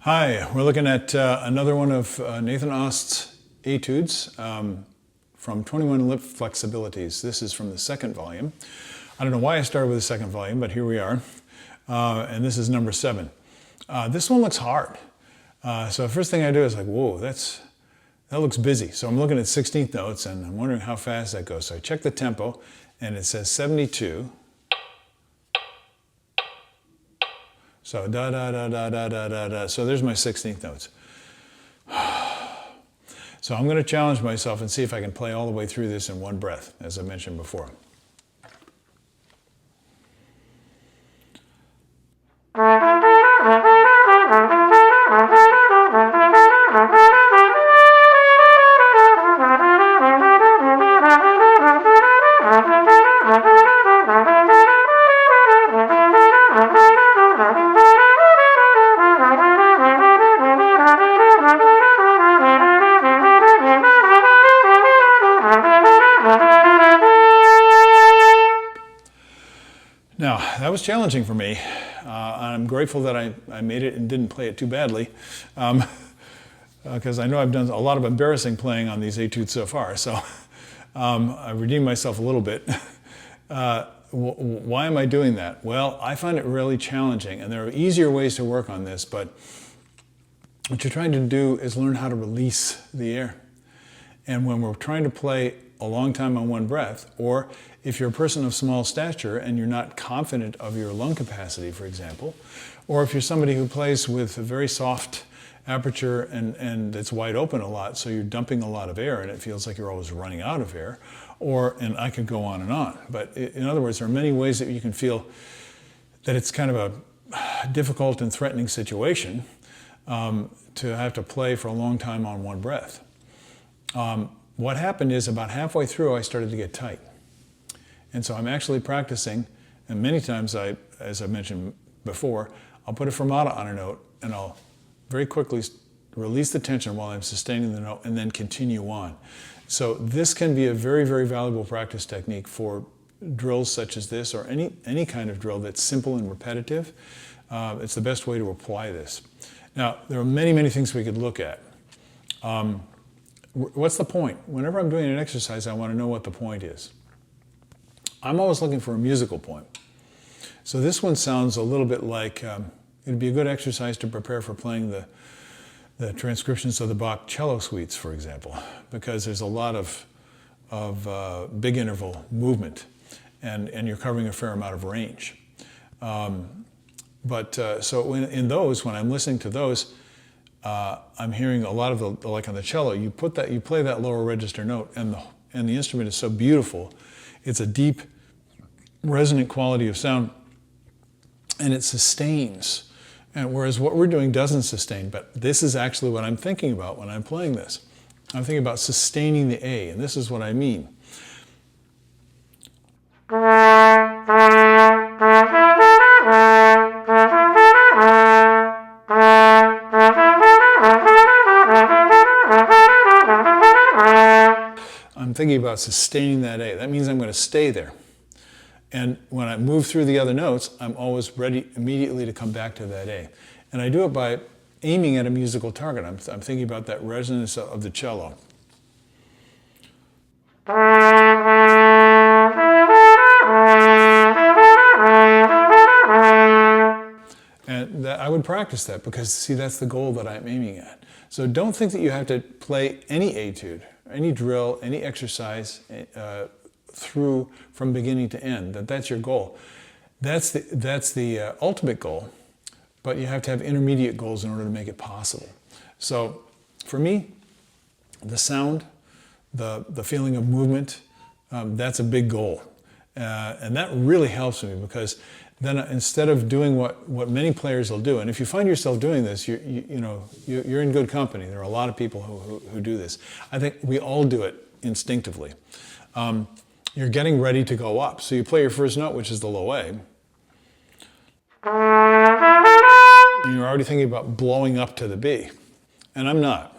Hi, we're looking at another one of Nathan Ost's etudes from 21 Lip Flexibilities. This is from the second volume. I don't know why I started with the second volume, but here we are. And this is number 7. This one looks hard. So the first thing I do is like, whoa, that looks busy. So I'm looking at 16th notes and I'm wondering how fast that goes. So I check the tempo and it says 72. So da da da da da da da da. So there's my 16th notes. So I'm going to challenge myself and see if I can play all the way through this in one breath, as I mentioned before. Now, that was challenging for me. I'm grateful that I made it and didn't play it too badly, because I know I've done a lot of embarrassing playing on these etudes so far, so I redeemed myself a little bit. Why am I doing that? Well, I find it really challenging, and there are easier ways to work on this, but what you're trying to do is learn how to release the air. And when we're trying to play a long time on one breath, or if you're a person of small stature and you're not confident of your lung capacity, for example, or if you're somebody who plays with a very soft aperture and it's wide open a lot, so you're dumping a lot of air and it feels like you're always running out of air, and I could go on and on. But in other words, there are many ways that you can feel that it's kind of a difficult and threatening situation to have to play for a long time on one breath. What happened is about halfway through I started to get tight. And so I'm actually practicing, and many times as I mentioned before, I'll put a fermata on a note and I'll very quickly release the tension while I'm sustaining the note and then continue on. So this can be a very, very valuable practice technique for drills such as this, or any kind of drill that's simple and repetitive. It's the best way to apply this. Now, there are many, many things we could look at. What's the point? Whenever I'm doing an exercise, I want to know what the point is. I'm always looking for a musical point. So this one sounds a little bit like, it'd be a good exercise to prepare for playing the transcriptions of the Bach cello suites, for example, because there's a lot of big interval movement, and you're covering a fair amount of range. So in those, when I'm listening to those, I'm hearing a lot of like on the cello, you play that lower register note, and the instrument is so beautiful. It's a deep, resonant quality of sound, and it sustains. And whereas what we're doing doesn't sustain, but this is actually what I'm thinking about when I'm playing this. I'm thinking about sustaining the A, and this is what I mean. I'm thinking about sustaining that A. That means I'm going to stay there. And when I move through the other notes, I'm always ready immediately to come back to that A. And I do it by aiming at a musical target. I'm thinking about that resonance of the cello. And I would practice that because, see, that's the goal that I'm aiming at. So don't think that you have to play any etude, any drill, any exercise through from beginning to end, that's your goal. That's the ultimate goal, but you have to have intermediate goals in order to make it possible. So for me, the sound, the feeling of movement, that's a big goal. And that really helps me, because then instead of doing what many players will do, and if you find yourself doing this, you're in good company. There are a lot of people who do this. I think we all do it instinctively. You're getting ready to go up. So you play your first note, which is the low A. And you're already thinking about blowing up to the B. And I'm not.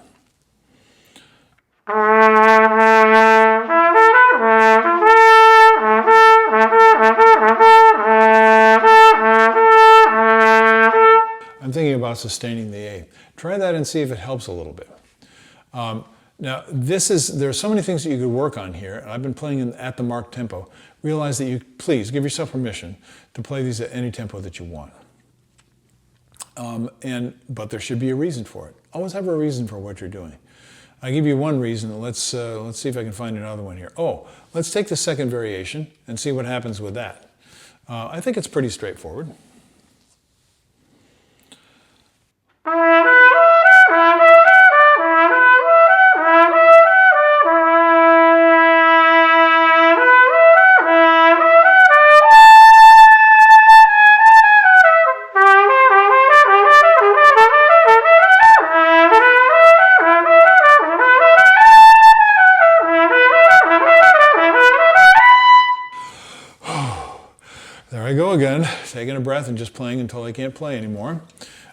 I'm thinking about sustaining the A. Try that and see if it helps a little bit. Now, there are so many things that you could work on here, and I've been playing at the marked tempo. Realize that please give yourself permission to play these at any tempo that you want. But there should be a reason for it. Always have a reason for what you're doing. I'll give you one reason. Let's see if I can find another one here. Oh, let's take the second variation and see what happens with that. I think it's pretty straightforward. There I go again, taking a breath and just playing until I can't play anymore.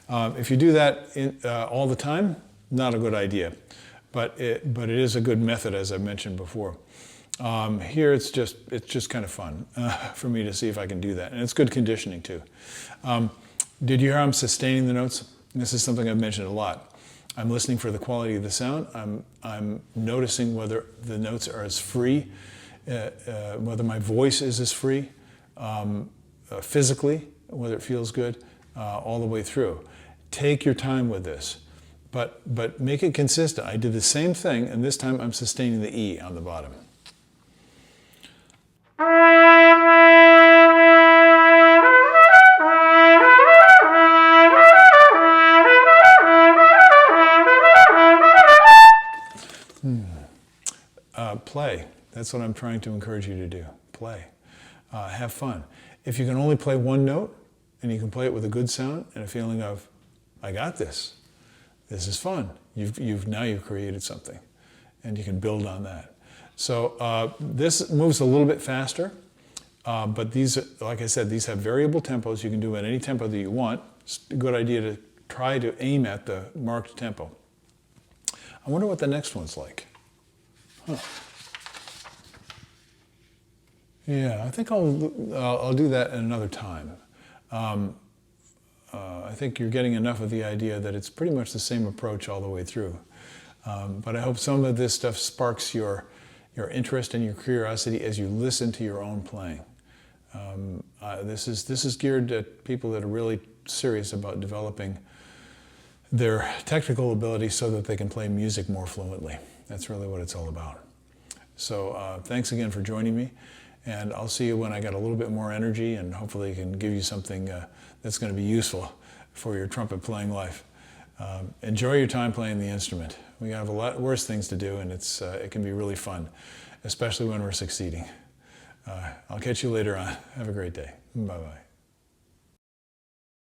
If you do that all the time, not a good idea, but it is a good method, as I mentioned before. Here it's just kind of fun for me to see if I can do that, and it's good conditioning too. Did you hear I'm sustaining the notes? This is something I've mentioned a lot. I'm listening for the quality of the sound. I'm noticing whether the notes are as free, whether my voice is as free. Physically, whether it feels good, all the way through. Take your time with this, but make it consistent. I did the same thing, and this time I'm sustaining the E on the bottom. Play. That's what I'm trying to encourage you to do. Play. Have fun. If you can only play one note and you can play it with a good sound and a feeling of, I got this. This is fun. Now you've created something, and you can build on that. So this moves a little bit faster, but these, like I said, these have variable tempos. You can do at any tempo that you want. It's a good idea to try to aim at the marked tempo. I wonder what the next one's like. Huh. Yeah, I think I'll do that at another time. I think you're getting enough of the idea that it's pretty much the same approach all the way through. But I hope some of this stuff sparks your interest and your curiosity as you listen to your own playing. This is geared at people that are really serious about developing their technical ability so that they can play music more fluently. That's really what it's all about. So thanks again for joining me. And I'll see you when I got a little bit more energy, and hopefully I can give you something that's going to be useful for your trumpet playing life. Enjoy your time playing the instrument. We have a lot worse things to do, and it can be really fun, especially when we're succeeding. I'll catch you later on. Have a great day. Bye-bye.